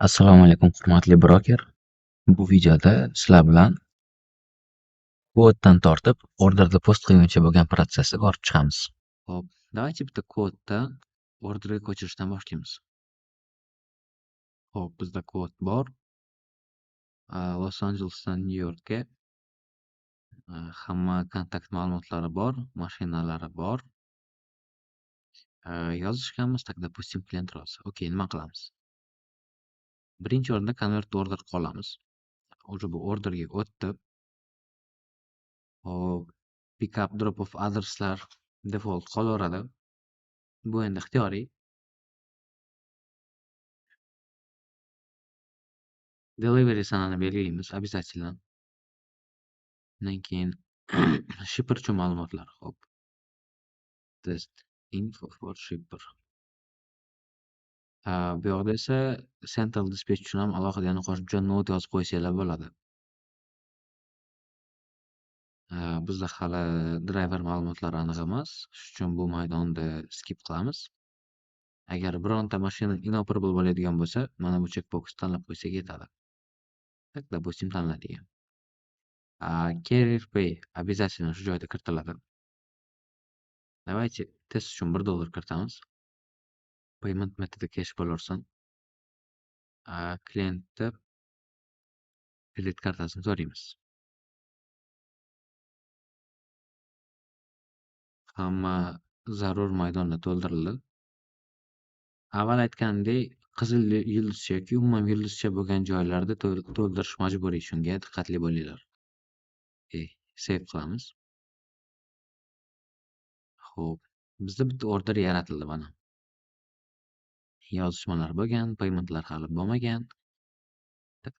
Assalomu alaykum, hurmatli broker. Bu videoda sizlar bilan koddan tortib orderda post qilguncha bo'lgan protsessni ko'rib chiqamiz. Xo'p, давайте bitta koddan orderga ko'chirishdan boshlaymiz. Xo'p, bizda kod bor. Los Anjelesdan Nyu-Yorkga hamma kontakt ma'lumotlari bor, mashinalari bor. Yozishganmiz, tak, допустим, klient rozi. Okey, nima qilamiz? Birinchi o'rinda convert to order qolamiz. Уже bu orderga o'tdi. Hop, pick up drop off adresslar default qolaveradi. Bu endi ixtiyoriy. Delivery sanani belgilaymiz обязательно. Undan keyin shipper uchun ma'lumotlar. Hop. Test info for shipper. Bu yoqda esa central dispatch uchun ham alohida yana qo'shimcha note yozib qo'ysanglar bo'ladi. Bizda hali driver ma'lumotlari aniq emas. Shuning uchun bu maydonni skip qilamiz. Agar bironta mashina inoperable bo'ladigan bo'lsa, mana bu checkbox tanlab qo'ysak yetadi. Tak, допустим, tanladik. Carrier pay обязательно shu joyda kiritiladi. Давайте test uchun $1 kiritamiz. Payment metodi cash bo'laversin. Klientni kredit kartasini so'raymiz. Hamma zarur maydonda to'ldirildi. Avval aytganimdek, qizil yulduzcha yoki umuman yulduzcha bo'lgan joylarda to'ldirish majburiy. Shunga diqqatli bo'linglar. Save qilamiz. Xo'p, bizda bitta order yaratildi mana. Yozishmalar bo'lgan, paymentlar hali bo'lmagan.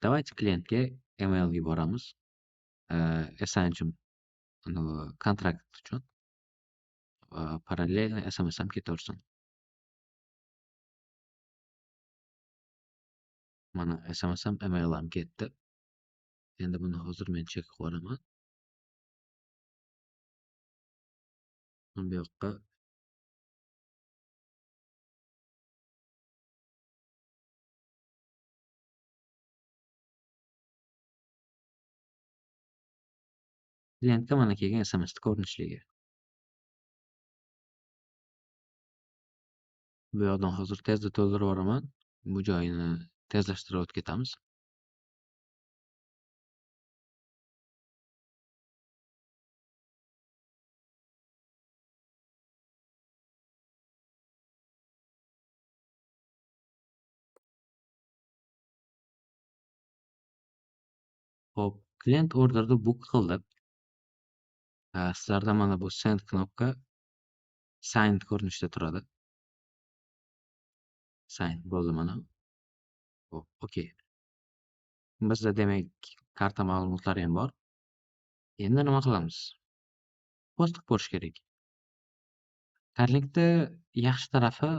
Давайте klientga email yuboramiz. Assign uchun, kontrakt uchun. Parallelni SMS ham ketaversin. Mana SMS ham email ham ketdi. Endi buni hozir men chek qilib olaman. Bu yoqqa klientga mana kelgan SMS ko'rinishligi. Bu yoqdan hozir tezda to'ldirib yuboraman. Bu joyini tezlashtirib o'tib ketamiz. Xo'p, klient orderni book qildi. Sizlarda mana bu send knopka signed ko'rinishda turadi. Sign bo'ldi mana. Xo'p, okey. Bizda demak karta ma'lumotlari ham bor. Endi nima qilamiz? Post qilib ko'rish kerak. Karlinkda yaxshi tarafi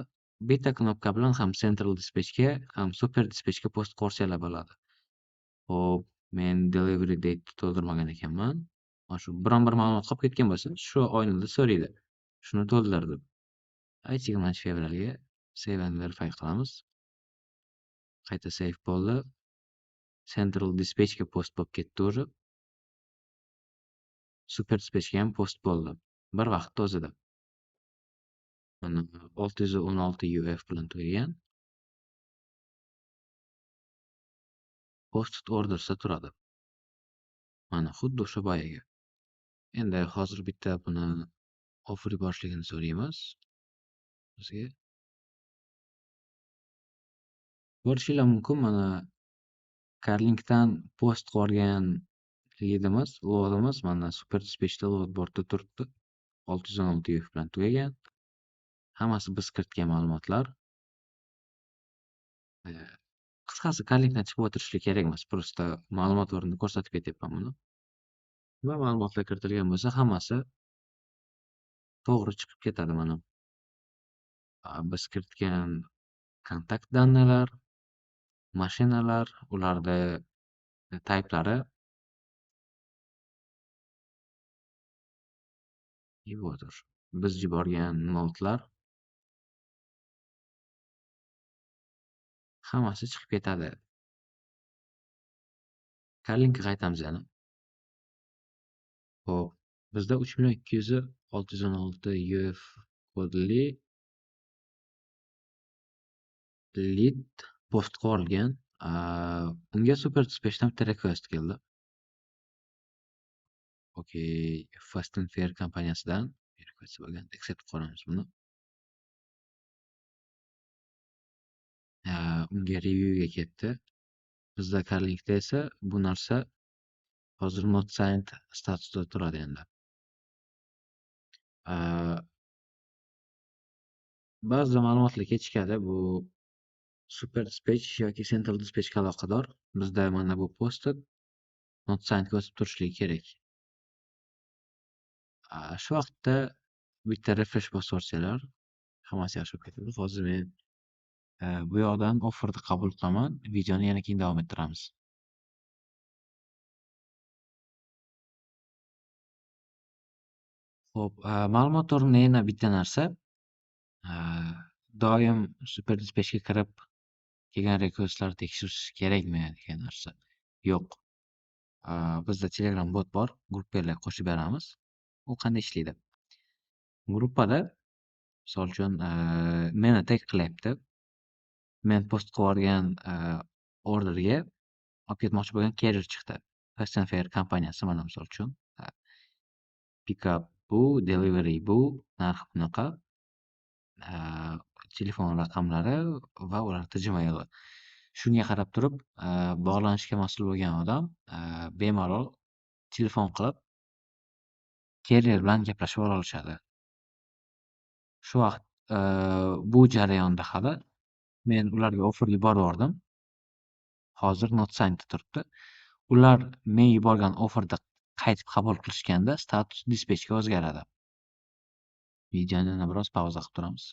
beta knopka bilan ham central dispatchga, ham super dispatchga post qo'rsanglar bo'ladi. Xo'p, men delivery date to'ldirmagan ekanman. Mana shu biron bir ma'lumot qolib ketgan bo'lsa, shu oynada so'raydi. Shuni to'ldirdim. 20-fevralga save and verify qilamiz. Qayta save bo'ldi. Central dispatchga post bo'lib ketdi o'zi. Super dispatchga ham post bo'ldi. Bir vaqtda o'zida. Mana 616 UF bilan tugagan. Post ordersda turadi. Mana xuddi o'sha boyagi. Endi hozir bitta buni offer yuborishligini so'raymiz. Bizga ko'rishinglar mumkin, mana Carlinkdan post qilgan loadimiz mana super dispatchda load boardda turibdi. 616 UF bilan tugagan. Hammasi biz kiritgan ma'lumotlar. Qisqasi Carlinkdan chiqib o'tirishlik kerak emas. Просто ma'lumotlarni ko'rsatib ketyapman buni. Nima ma'lumotlar kiritilgan bo'lsa, hammasi to'g'ri chiqib ketadi mana. Biz kiritgan kontakt dannalar, mashinalar, ularda typelari biz yuborgan notlar Hammasi chiqib ketadi. Karlinkka qaytamiz yana. Xo'p, bizda 3.200.616 UF kodli lead post qo'yilgan. Unga Super Dispatch'dan bitta request keldi. Okey, Fast and Fair kompaniyasidan request bo'lgan. Accept qilamiz buni. Unga reviewga ketdi. Bizda Carlinkda esa bu narsa hozir not signed statusida turadi endi. Ba'zi ma'lumotlar kechikadi. Bu Super Dispatch yoki Central Dispatchga aloqador. Bizda mana bu posted not signed ko'rsatib turishligi kerak. Shu vaqtda bitta refresh bosib yuborsanglar, hammasi yaxshi bo'lib ketadi. Hozir men bu yoqdan offerni qabul qilaman. Videoni yana keyin davom ettiramiz. Xo'p, ma'lumot o'rnida yana bitta narsa. Doim Super Dispatchga kirib kelgan requestlarni tekshirish kerakmi degan narsa. Yo'q. Bizda Telegram bot bor. Gruppalarga qo'shib beramiz. U qanday ishlaydi? Gruppada misol uchun meni tag qilyapti. Men post qilib yuborgan orderga olib ketmoqchi bo'lgan carrier chiqdi. Fast and Fair kompaniyasi mana misol uchun. Pickup bu, delivery bu, narxi bunaqa. Telefon raqamlari va ular TJML. Shunga qarab turib, bog'lanishga mas'ul bo'lgan odam bemalol telefon qilib carrier bilan gaplashib olishadi. Shu vaqt bu jarayonda hali men ularga offer yuborib yubordim. Hozir not signed turibdi. Ular men yuborgan offerni qaytib qabul qilishganda status dispatchga o'zgaradi. Videoni yana biroz pauza qilib turamiz.